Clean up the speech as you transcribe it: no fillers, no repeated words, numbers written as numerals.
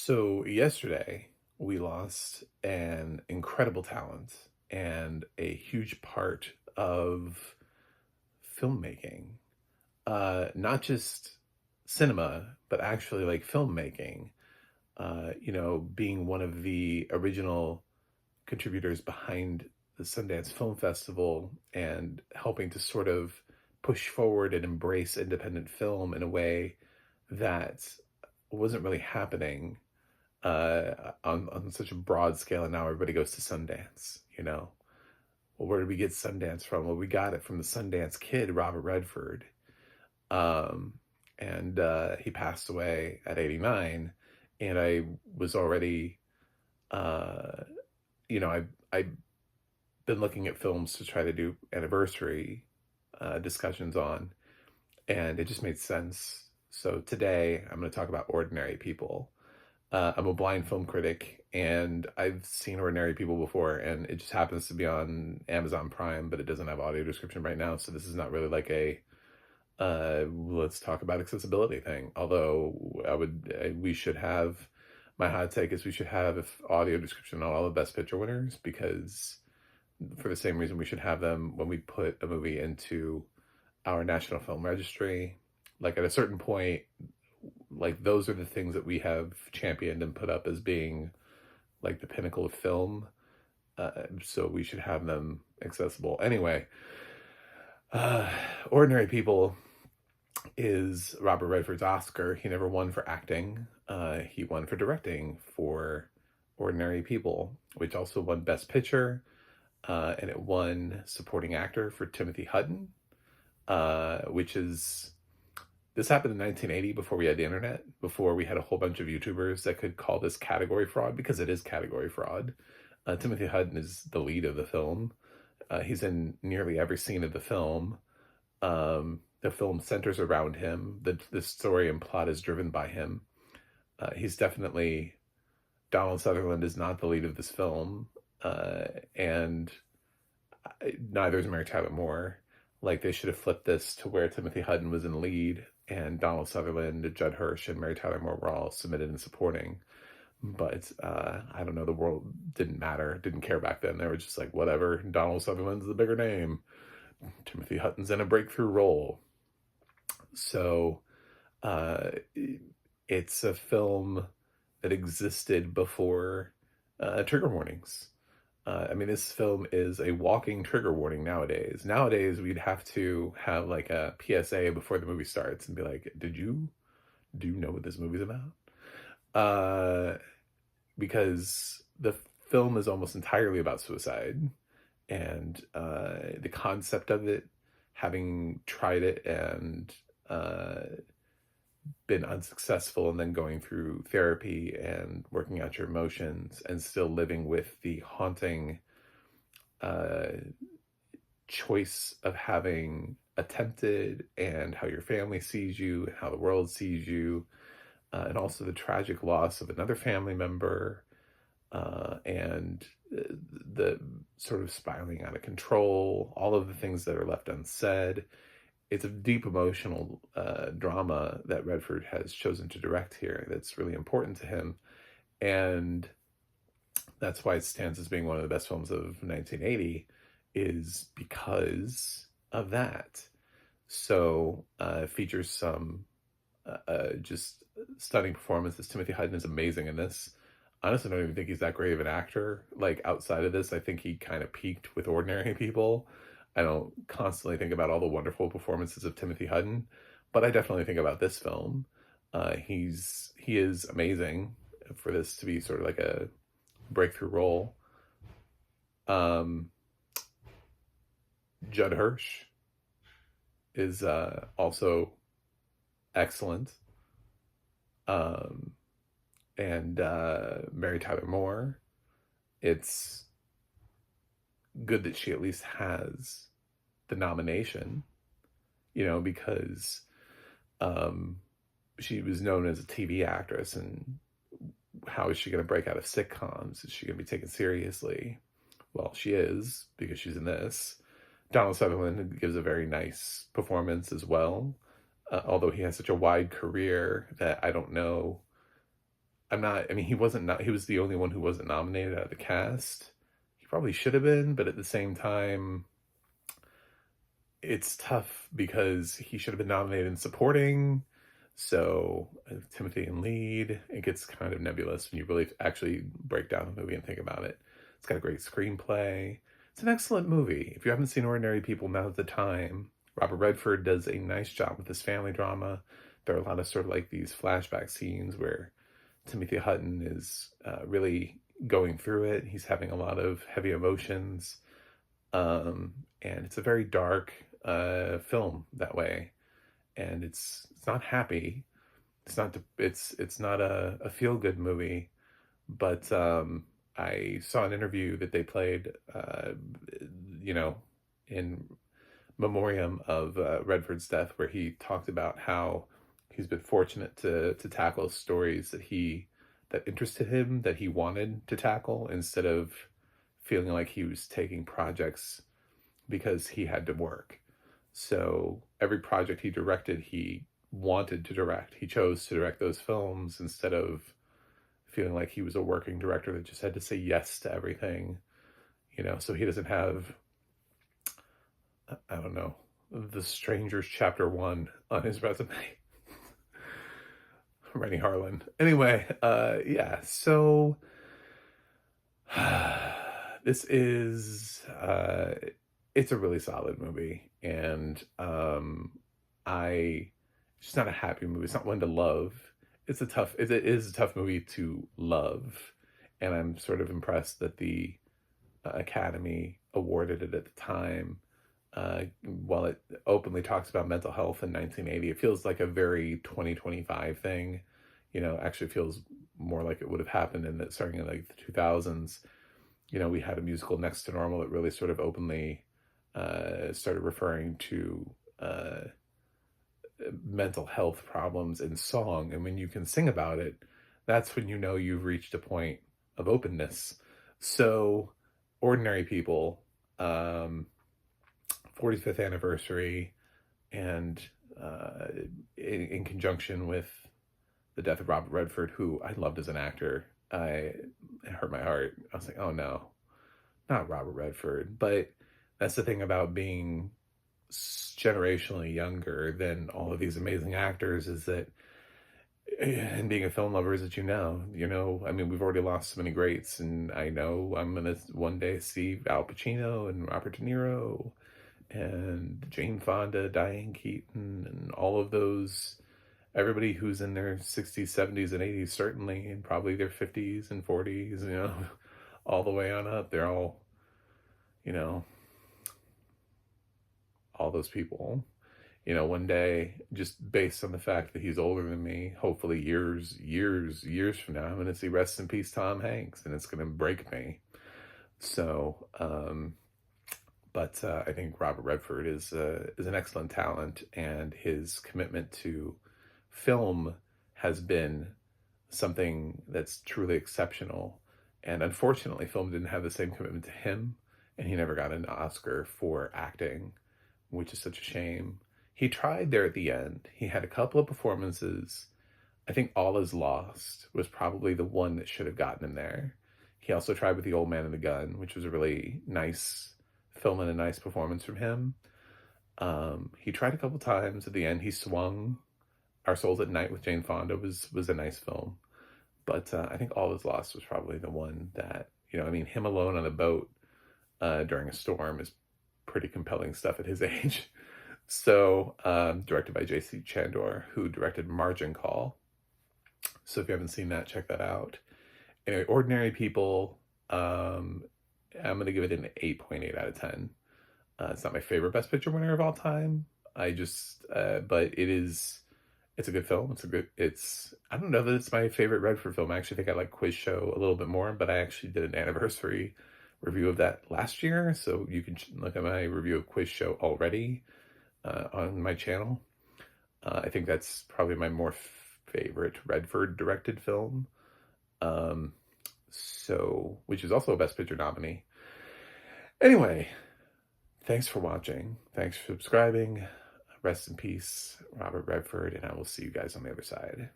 So yesterday we lost an incredible talent and a huge part of filmmaking. Not just cinema, but actually like filmmaking. Being one of the original contributors behind the Sundance Film Festival and helping to sort of push forward and embrace independent film in a way that wasn't really happening on such a broad scale, and now everybody goes to Sundance. Well, where did we get Sundance from? Well, we got it from the Sundance Kid, Robert Redford. And he passed away at 89, and I was already, uh, I've been looking at films to try to do anniversary discussions on, and it just made sense. So today I'm going to talk about Ordinary People. I'm a blind film critic, and I've seen Ordinary People before, and it just happens to be on Amazon Prime, but it doesn't have audio description right now, so this is not really like a let's talk about accessibility thing. Although we should have, my hot take is we should have audio description on all the Best Picture winners, because for the same reason we should have them when we put a movie into our National Film Registry. Like at a certain point, like those are the things that we have championed and put up as being like the pinnacle of film. So we should have them accessible. Anyway, Ordinary People is Robert Redford's Oscar. He never won for acting. He won for directing for Ordinary People, which also won Best Picture. And it won Supporting Actor for Timothy Hutton, this happened in 1980, before we had the internet, before we had a whole bunch of YouTubers that could call this category fraud, because it is category fraud. Timothy Hutton is the lead of the film. He's in nearly every scene of the film. The film centers around him. The story and plot is driven by him. He's definitely, Donald Sutherland is not the lead of this film, and neither is Mary Tyler Moore. Like, they should have flipped this to where Timothy Hutton was in the lead, and Donald Sutherland, Judd Hirsch, and Mary Tyler Moore were all submitted in supporting. But I don't know, the world didn't matter, didn't care back then. They were just like, whatever, Donald Sutherland's the bigger name. Timothy Hutton's in a breakthrough role. So it's a film that existed before trigger warnings. This film is a walking trigger warning nowadays. Nowadays, we'd have to have like a PSA before the movie starts and be like, do you know what this movie's about? Because the film is almost entirely about suicide, and the concept of it, having tried it and been unsuccessful, and then going through therapy and working out your emotions and still living with the haunting choice of having attempted, and how your family sees you and how the world sees you, and also the tragic loss of another family member, and the sort of spiraling out of control, all of the things that are left unsaid. It's a deep emotional drama that Redford has chosen to direct here that's really important to him. And that's why it stands as being one of the best films of 1980, is because of that. So it features some just stunning performances. Timothy Hutton is amazing in this. Honestly, I don't even think he's that great of an actor. Like, outside of this, I think he kind of peaked with Ordinary People. I don't constantly think about all the wonderful performances of Timothy Hutton, but I definitely think about this film. He is amazing for this to be sort of like a breakthrough role. Judd Hirsch is also excellent. And Mary Tyler Moore, it's good that she at least has the nomination, because she was known as a TV actress, and how is she going to break out of sitcoms? Is she going to be taken seriously? Well, she is, because she's in this. Donald Sutherland gives a very nice performance as well, although he has such a wide career that I don't know I mean, he was the only one who wasn't nominated out of the cast. He probably should have been, but at the same time, it's tough because he should have been nominated in supporting. So Timothy in lead, it gets kind of nebulous when you really actually break down the movie and think about it. It's got a great screenplay. It's an excellent movie. If you haven't seen Ordinary People, now's the time. Robert Redford does a nice job with this family drama. There are a lot of sort of like these flashback scenes where Timothy Hutton is really going through it. He's having a lot of heavy emotions. And it's a very dark film that way. And it's not happy. It's not a feel-good movie. But I saw an interview that they played, in memoriam of Redford's death, where he talked about how he's been fortunate to tackle stories that interested him, that he wanted to tackle, instead of feeling like he was taking projects because he had to work. So every project he directed, he wanted to direct. He chose to direct those films instead of feeling like he was a working director that just had to say yes to everything, so he doesn't have, I don't know, The Strangers Chapter 1 on his resume. Rennie Harlan. Anyway, yeah, so this is, it's a really solid movie, and it's just not a happy movie. It's not one to love. It is a tough movie to love, and I'm sort of impressed that the Academy awarded it at the time. While it openly talks about mental health in 1980, it feels like a very 2025 thing. Actually feels more like it would have happened starting in like the 2000s. We had a musical, Next to Normal, that really sort of openly started referring to mental health problems in song. And when you can sing about it, that's when you've reached a point of openness. So Ordinary People, 45th anniversary, and in conjunction with the death of Robert Redford, who I loved as an actor, it hurt my heart. I was like, oh no, not Robert Redford. But that's the thing about being generationally younger than all of these amazing actors, is that, and being a film lover, is that I mean, we've already lost so many greats, and I know I'm gonna one day see Al Pacino and Robert De Niro and Jane Fonda, Diane Keaton, and all of those, everybody who's in their 60s, 70s, and 80s, certainly, and probably their 50s and 40s, all the way on up. They're all, all those people, one day, just based on the fact that he's older than me, hopefully years from now, I'm going to see Rest in Peace Tom Hanks, and it's going to break me. So, but I think Robert Redford is an excellent talent, and his commitment to film has been something that's truly exceptional. And unfortunately, film didn't have the same commitment to him, and he never got an Oscar for acting, which is such a shame. He tried there at the end. He had a couple of performances. I think All Is Lost was probably the one that should have gotten him there. He also tried with The Old Man and the Gun, which was a really nice film and a nice performance from him. He tried a couple times. At the end, he swung. Our Souls at Night with Jane Fonda was a nice film. But I think All Is Lost was probably the one that, him alone on a boat during a storm is pretty compelling stuff at his age. So, directed by J.C. Chandor, who directed Margin Call. So if you haven't seen that, check that out. Anyway, Ordinary People, I'm going to give it an 8.8 out of 10. It's not my favorite Best Picture winner of all time. But it's a good film. I don't know that it's my favorite Redford film. I actually think I like Quiz Show a little bit more, but I actually did an anniversary review of that last year. So you can look at my review of Quiz Show already on my channel. I think that's probably my more favorite Redford directed film. Which is also a Best Picture nominee. Anyway, thanks for watching. Thanks for subscribing. Rest in peace, Robert Redford, and I will see you guys on the other side.